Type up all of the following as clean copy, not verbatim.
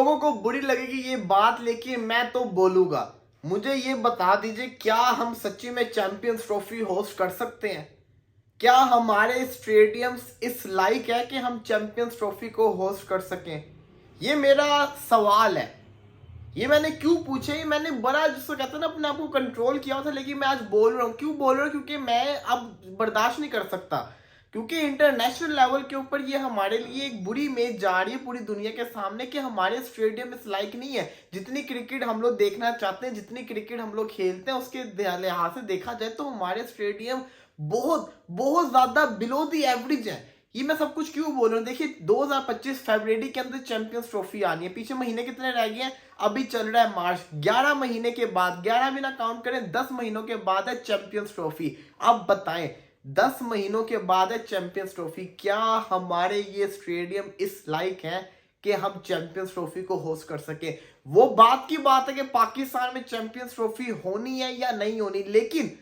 लोगों को बुरी लगेगी ये बात, लेकिन मैं तो बोलूंगा। मुझे ये बता दीजिए, क्या हम सच्ची में चैंपियंस ट्रॉफी होस्ट कर सकते हैं? क्या हमारे स्टेडियम्स इस लायक है कि हम चैंपियंस ट्रॉफी को होस्ट कर सकें? ये मेरा सवाल है। ये मैंने क्यों पूछे, ये मैंने बड़ा जिसको कहते हैं ना अपने आप को कंट्रोल किया हुआ था, लेकिन मैं आज बोल रहा हूँ। क्यों बोल रहा हूँ? क्योंकि मैं अब बर्दाश्त नहीं कर सकता। क्योंकि इंटरनेशनल लेवल के ऊपर ये हमारे लिए एक बुरी इमेज जा रही है पूरी दुनिया के सामने कि हमारे स्टेडियम इस लायक नहीं है। जितनी क्रिकेट हम लोग देखना चाहते हैं, जितनी क्रिकेट हम लोग खेलते हैं, उसके लिहाज से देखा जाए तो हमारे स्टेडियम बहुत बहुत ज्यादा बिलो द एवरेज है। ये मैं सब कुछ क्यों बोल रहा हूँ? देखिए, 2025 फरवरी के अंदर चैंपियंस ट्रॉफी आनी है। पीछे महीने कितने रह गए हैं? अभी चल रहा है मार्च। 11 महीने के बाद, 11 भी ना काउंट करें, 10 महीनों के बाद है चैंपियंस ट्रॉफी। अब बताएं, 10 महीनों के बाद है चैंपियंस ट्रॉफी, क्या हमारे ये स्टेडियम इस लायक है कि हम चैंपियंस ट्रॉफी को होस्ट कर सके? वो बात की बात है कि पाकिस्तान में चैंपियंस ट्रॉफी होनी है या नहीं होनी, लेकिन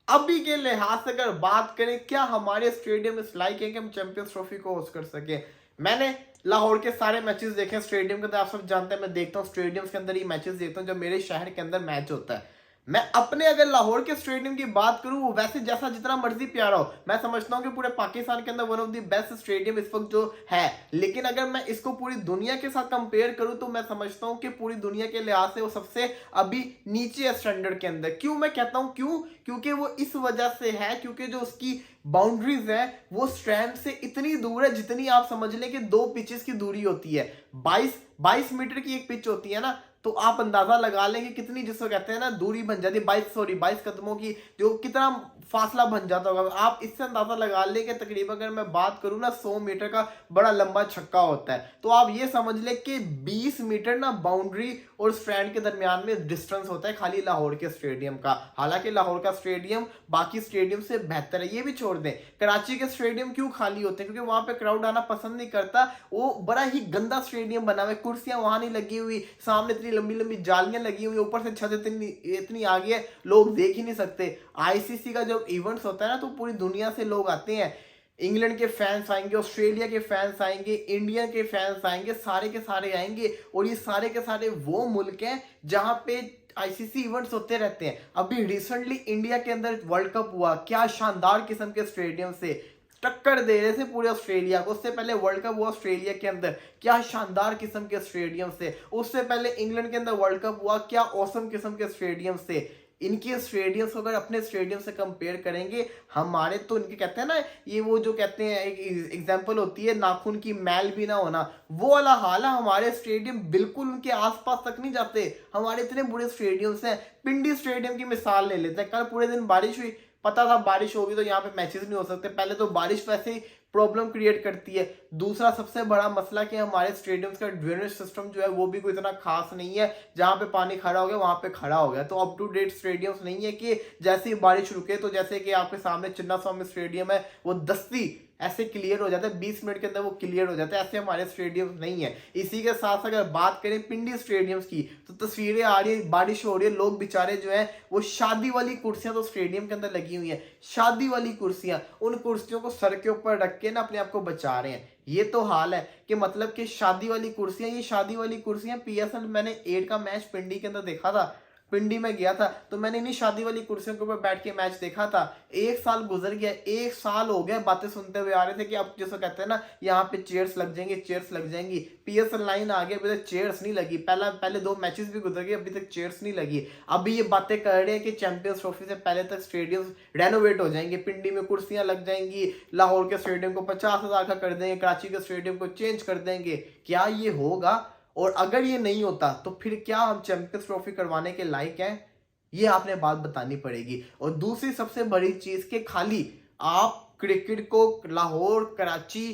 अभी के लिहाज से अगर बात करें, क्या हमारे स्टेडियम इस लायक है कि हम चैंपियंस ट्रॉफी को होस्ट कर सके? मैंने लाहौर के सारे मैचेस देखे स्टेडियम के अंदर। आप सब जानते हैं मैं देखता हूँ स्टेडियम के अंदर ही मैचेस देखता हूँ जब मेरे शहर के अंदर मैच होता है। मैं अपने अगर लाहौर के स्टेडियम की बात करूं, वैसे जैसा जितना मर्जी प्यारा हो, मैं समझता हूं कि पूरे पाकिस्तान के अंदर one of the best stadium इस वक्त जो है। लेकिन अगर मैं इसको पूरी दुनिया के साथ कंपेयर करूं तो मैं समझता हूं कि पूरी दुनिया के लिहाज से वो सबसे अभी नीचे है स्टैंडर्ड के अंदर। क्यों मैं कहता हूं क्यों? क्योंकि वो इस वजह से है क्योंकि जो उसकी बाउंड्रीज है वो स्ट्रैंड से इतनी दूर है जितनी आप समझ लें कि दो पिचेस की दूरी होती है। 22 मीटर की एक पिच होती है ना, तो आप अंदाजा लगा लेंगे कितनी, जिसको कहते हैं ना, दूरी बन जाती है। 22 कदमों की जो कितना फासला बन जाता होगा। आप इससे अंदाजा लगा लें कि तकरीबन अगर मैं बात करूं ना, 100 मीटर का बड़ा लंबा छक्का होता है। तो आप ये समझ लें कि 20 मीटर ना बाउंड्री और स्ट्रैंड के दरमियान में डिस्टेंस होता है खाली लाहौर के स्टेडियम का। हालांकि लाहौर का स्टेडियम बाकी स्टेडियम से बेहतर है। ये भी छोड़ दें, कराची के स्टेडियम क्यों खाली होते हैं? क्योंकि वहां पे क्राउड आना पसंद नहीं करता। वो बड़ा ही गंदा स्टेडियम बना हुआ है, कुर्सियां वहां नहीं लगी हुई, सामने इतनी लंबी लंबी जालियां लगी हुई, ऊपर से छत इतनी आगे है, लोग देख ही नहीं सकते। आईसीसी का जब इवेंट्स होता है ना, तो पूरी दुनिया से लोग आते हैं। इंग्लैंड के फैंस आएंगे, ऑस्ट्रेलिया के फैंस आएंगे, इंडिया के फैंस आएंगे, सारे के सारे आएंगे। और ये सारे के सारे वो मुल्क हैं जहां पे आईसीसी इवेंट्स होते रहते हैं। अभी रिसेंटली इंडिया के अंदर वर्ल्ड कप हुआ, क्या शानदार किस्म के स्टेडियम से टक्कर दे रहे थे पूरे ऑस्ट्रेलिया को। उससे पहले वर्ल्ड कप हुआ ऑस्ट्रेलिया के अंदर, क्या शानदार किस्म के स्टेडियम से। उससे पहले इंग्लैंड के अंदर वर्ल्ड कप हुआ, क्या औसम किस्म के स्टेडियम से। इनके स्टेडियम्स अगर अपने स्टेडियम से कंपेयर करेंगे हमारे, तो इनके कहते हैं ना, ये वो जो कहते हैं, एक एग्जांपल होती है नाखून की मैल भी ना होना, वो वाला हाल है। हमारे स्टेडियम बिल्कुल उनके आसपास तक नहीं जाते। हमारे इतने बुरे स्टेडियम्स हैं। पिंडी स्टेडियम की मिसाल ले लेते हैं। कल पूरे दिन बारिश हुई, पता था बारिश होगी तो यहाँ पे मैचेस नहीं हो सकते। पहले तो बारिश वैसे ही प्रॉब्लम क्रिएट करती है। दूसरा सबसे बड़ा मसला कि हमारे स्टेडियम्स का ड्रेनेज सिस्टम जो है वो भी कोई इतना खास नहीं है। जहां पे पानी खड़ा हो गया वहां पे खड़ा हो गया। तो अप टू डेट स्टेडियम्स नहीं है कि जैसे ही बारिश रुके तो जैसे कि आपके सामने चिन्ना स्वामी स्टेडियम है वो दस्ती ऐसे क्लियर हो जाता है, 20 मिनट के अंदर वो क्लियर हो जाता है। ऐसे हमारे स्टेडियम नहीं है। इसी के साथ अगर बात करें पिंडी स्टेडियम्स की, तो तस्वीरें आ रही है, बारिश हो रही है, लोग बेचारे जो है वो शादी वाली कुर्सियां तो स्टेडियम के अंदर लगी हुई है, शादी वाली कुर्सियां, उन कुर्सियों को सर के ऊपर रख के ना अपने आप को बचा रहे हैं। ये तो हाल है कि मतलब कि शादी वाली कुर्सियां, ये शादी वाली कुर्सियां। पीएसएल मैंने 8 का मैच पिंडी के अंदर देखा था। पिंडी में गया था तो मैंने इन्हीं शादी वाली कुर्सियों के ऊपर बैठ के मैच देखा था। 1 साल गुजर गया, 1 साल हो गया बातें सुनते हुए आ रहे थे कि अब जैसे कहते हैं ना, यहाँ पे चेयर्स लग जाएंगी, चेयर्स लग जाएंगी। पीएसएल 9 आ गया, अभी तक चेयर्स नहीं लगी। पहले 2 मैचेस भी गुजर गए, अभी तक चेयर्स नहीं लगी। अभी ये बातें कर रहे हैं कि चैंपियंस ट्रॉफी से पहले तक स्टेडियम रेनोवेट हो जाएंगे, पिंडी में कुर्सियां लग जाएंगी, लाहौर के स्टेडियम को 50,000 का कर देंगे, कराची के स्टेडियम को चेंज कर देंगे। क्या ये होगा? और अगर ये नहीं होता तो फिर क्या हम चैंपियंस ट्रॉफी करवाने के लायक हैं? ये आपने बात बतानी पड़ेगी। और दूसरी सबसे बड़ी चीज के खाली आप क्रिकेट को लाहौर, कराची,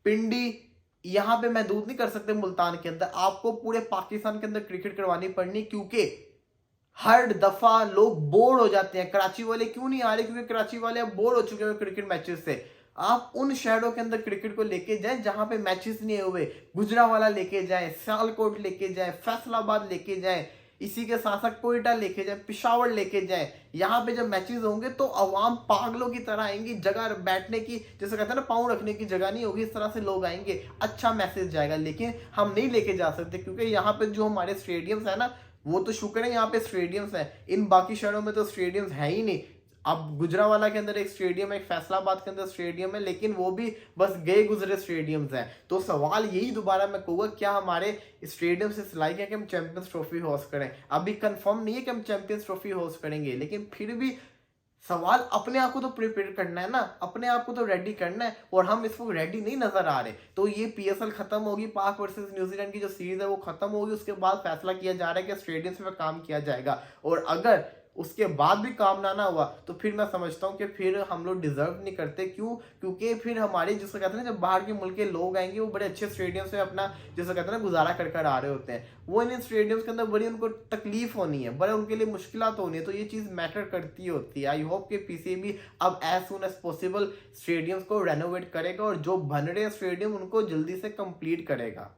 पिंडी, यहां पे महदूद नहीं कर सकते मुल्तान के अंदर। आपको पूरे पाकिस्तान के अंदर क्रिकेट करवानी पड़नी, क्योंकि हर दफा लोग बोर हो जाते हैं। कराची वाले क्यों नहीं आ रहे? क्योंकि कराची वाले अब बोर हो चुके हैं क्रिकेट मैचेस से। आप उन शहरों के अंदर क्रिकेट को लेके जाएं जहां पे मैचेस नहीं हुए। गुजरावाला लेके जाएं, सियालकोट लेके जाएं, फैसलाबाद लेके जाएं, इसी के साथ साथ कोयटा लेके जाए, पिशावर लेके जाए, यहाँ पे जब मैचेस होंगे तो अवाम पागलों की तरह आएंगी, जगह बैठने की, जैसे कहते हैं ना पाँव रखने की जगह नहीं होगी, इस तरह से लोग आएंगे, अच्छा मैसेज जाएगा। लेकिन हम नहीं लेके जा सकते क्योंकि यहाँ पे जो हमारे स्टेडियम्स है ना, वो तो शुक्र है यहाँ पे स्टेडियम्स है, इन बाकी शहरों में तो स्टेडियम्स है ही नहीं। अब गुजरावाला के अंदर एक स्टेडियम है, एक फैसलाबाद के अंदर स्टेडियम है, लेकिन वो भी बस गए गुजरे स्टेडियम्स हैं। तो सवाल यही दोबारा मैं कहूँगा, क्या हमारे स्टेडियम्स इस लायक है कि हम चैंपियंस ट्रॉफी होस्ट करें? अभी कंफर्म नहीं है कि हम चैंपियंस ट्रॉफी होस्ट करेंगे, लेकिन फिर भी सवाल अपने आप को तो प्रिपेयर करना है ना, अपने आप को तो रेडी करना है, और हम इस वक्त रेडी नहीं नजर आ रहे। तो ये पीएसएल खत्म होगी, पाक वर्सेस न्यूजीलैंड की जो सीरीज है वो खत्म होगी, उसके बाद फैसला किया जा रहा है कि स्टेडियम्स पे काम किया जाएगा। और अगर उसके बाद भी काम ना हुआ तो फिर मैं समझता हूँ कि फिर हम लोग डिजर्व नहीं करते। क्यों? क्योंकि फिर हमारे जिसको कहते हैं ना, जब बाहर के मुल्क के लोग आएंगे वो बड़े अच्छे स्टेडियम से अपना जिसको कहते हैं ना गुजारा कर कर आ रहे होते हैं, वो इन स्टेडियम्स के अंदर बड़ी उनको तकलीफ होनी है, बड़े उनके लिए मुश्किलात होनी है। तो ये चीज़ मैटर करती होती है। आई होप कि पीसीबी अब as soon as possible stadiums को रेनोवेट करेगा और जो बन रहे स्टेडियम उनको जल्दी से कंप्लीट करेगा।